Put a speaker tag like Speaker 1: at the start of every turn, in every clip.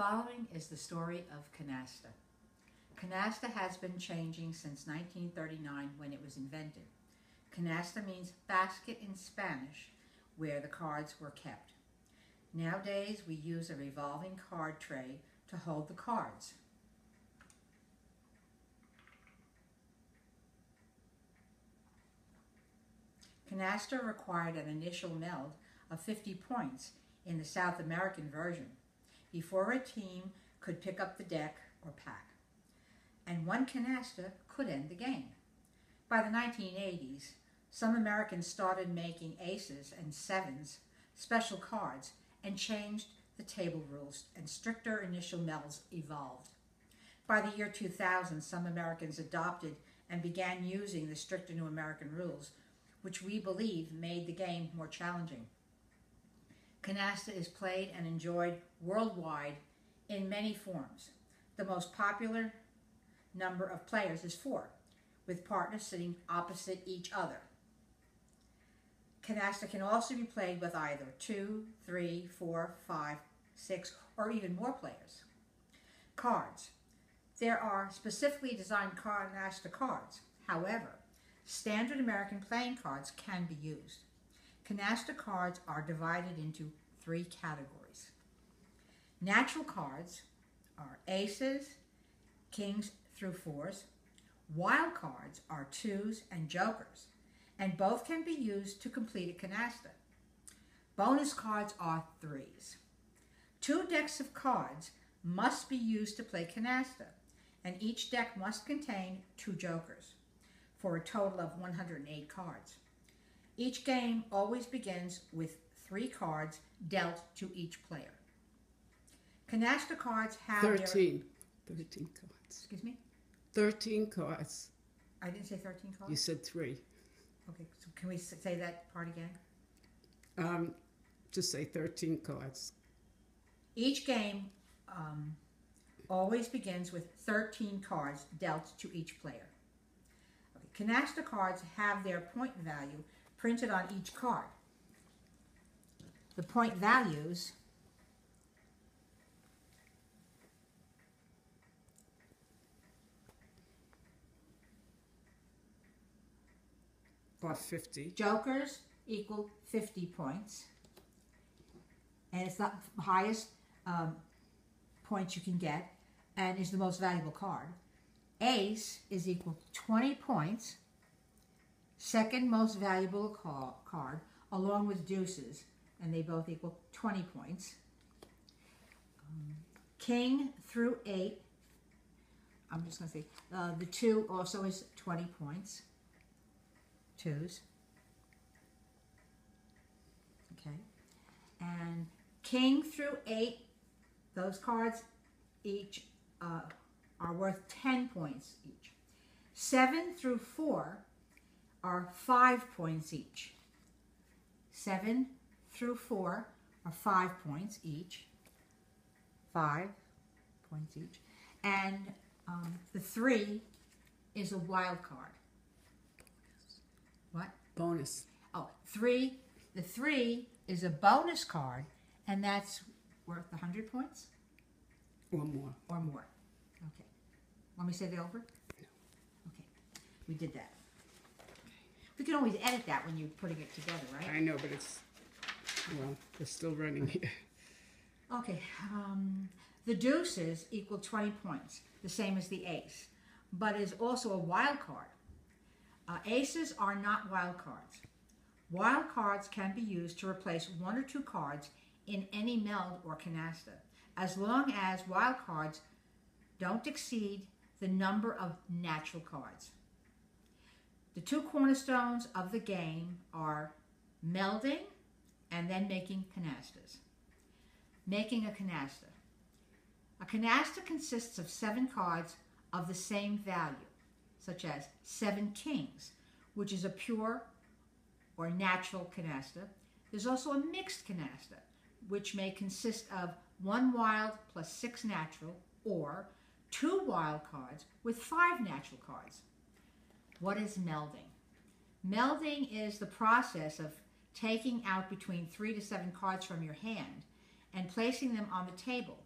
Speaker 1: following is the story of Canasta. Canasta has been changing since 1939 when it was invented. Canasta means basket in Spanish, where the cards were kept. Nowadays, we use a revolving card tray to hold the cards. Canasta required an initial meld of 50 points in the South American version before a team could pick up the deck or pack, and one canasta could end the game. By the 1980s, some Americans started making aces and sevens special cards and changed the table rules, and stricter initial melds evolved. By the year 2000, some Americans adopted and began using the stricter new American rules, which we believe made the game more challenging. Canasta is played and enjoyed worldwide in many forms. The most popular number of players is 4, with partners sitting opposite each other. Canasta can also be played with either 2, 3, 4, 5, 6, or even more players. Cards. There are specifically designed Canasta cards. However, standard American playing cards can be used. Canasta cards are divided into 3 categories. Natural cards are aces, kings through 4s. Wild cards are 2s and jokers, and both can be used to complete a canasta. Bonus cards are 3s. 2 decks of cards must be used to play canasta, and each deck must contain 2 jokers, for a total of 108 cards. Each game always begins with 3 cards dealt to each player. Canasta cards have
Speaker 2: 13 cards.
Speaker 1: Excuse me?
Speaker 2: 13 cards.
Speaker 1: I didn't say 13 cards?
Speaker 2: You said 3.
Speaker 1: Okay, so can we say that part again?
Speaker 2: Just say 13 cards.
Speaker 1: Each game always begins with 13 cards dealt to each player. Okay, canasta cards have their point value printed on each card. The point values
Speaker 2: for 50.
Speaker 1: Jokers equal 50 points, and it's the highest points you can get and is the most valuable card. Ace is equal to 20 points, second most valuable card, along with deuces, and they both equal 20 points. King through 8, I'm just going to say, the 2 also is 20 points. 2s. Okay. And king through 8, those cards each are worth 10 points each. 7 through 4 are 5 points each. 7 through 4 are 5 points each. 5 points each. And the 3 is a wild card. What?
Speaker 2: Bonus.
Speaker 1: Oh, 3. The 3 is a bonus card, and that's worth 100 points?
Speaker 2: Or more.
Speaker 1: Or more. Okay. Want me to say that over?
Speaker 2: No.
Speaker 1: Okay. We did that. We can always edit that when you're putting it together, right?
Speaker 2: I know, but it's, well, we're still running here.
Speaker 1: Okay. The deuces equal 20 points, the same as the ace, but is also a wild card. Aces are not wild cards. Wild cards can be used to replace 1 or 2 cards in any meld or canasta, as long as wild cards don't exceed the number of natural cards. The 2 cornerstones of the game are melding and then making canastas. Making a canasta. A canasta consists of 7 cards of the same value, such as 7 kings, which is a pure or natural canasta. There's also a mixed canasta, which may consist of 1 wild plus 6 natural, or 2 wild cards with 5 natural cards. What is melding? Melding is the process of taking out between 3 to 7 cards from your hand and placing them on the table.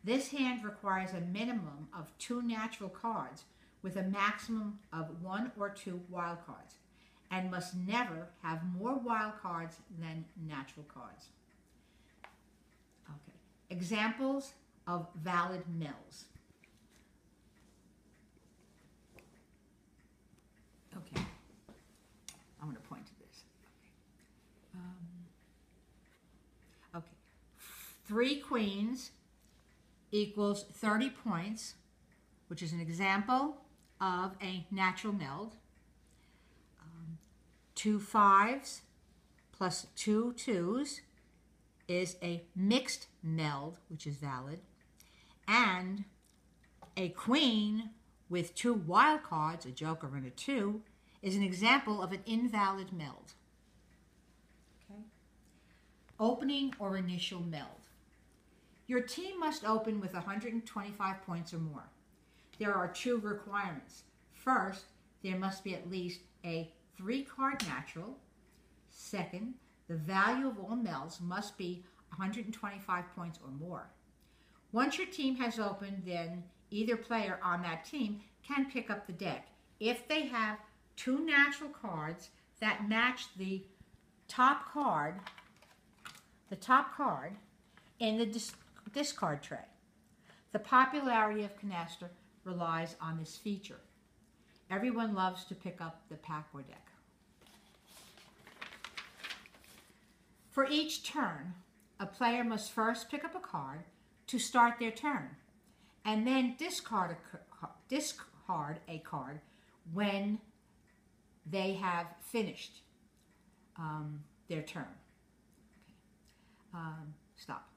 Speaker 1: This hand requires a minimum of 2 natural cards with a maximum of 1 or 2 wild cards, and must never have more wild cards than natural cards. Okay. Examples of valid mills. Okay. I'm going to point to this. Okay. 3 queens equals 30 points, which is an example of a natural meld. 2 5s plus 2 2s is a mixed meld, which is valid. And a queen with 2 wild cards, a joker and a 2, is an example of an invalid meld. Okay. Opening or initial meld. Your team must open with 125 points or more. There are 2 requirements. First, there must be at least a 3-card natural. Second, the value of all melds must be 125 points or more. Once your team has opened, then either player on that team can pick up the deck. If they have 2 natural cards that match the top card in the discard tray. The popularity of Canasta relies on this feature. Everyone loves to pick up the pack or deck. For each turn, a player must first pick up a card to start their turn, and then discard a card when they have finished their turn. Okay. Stop.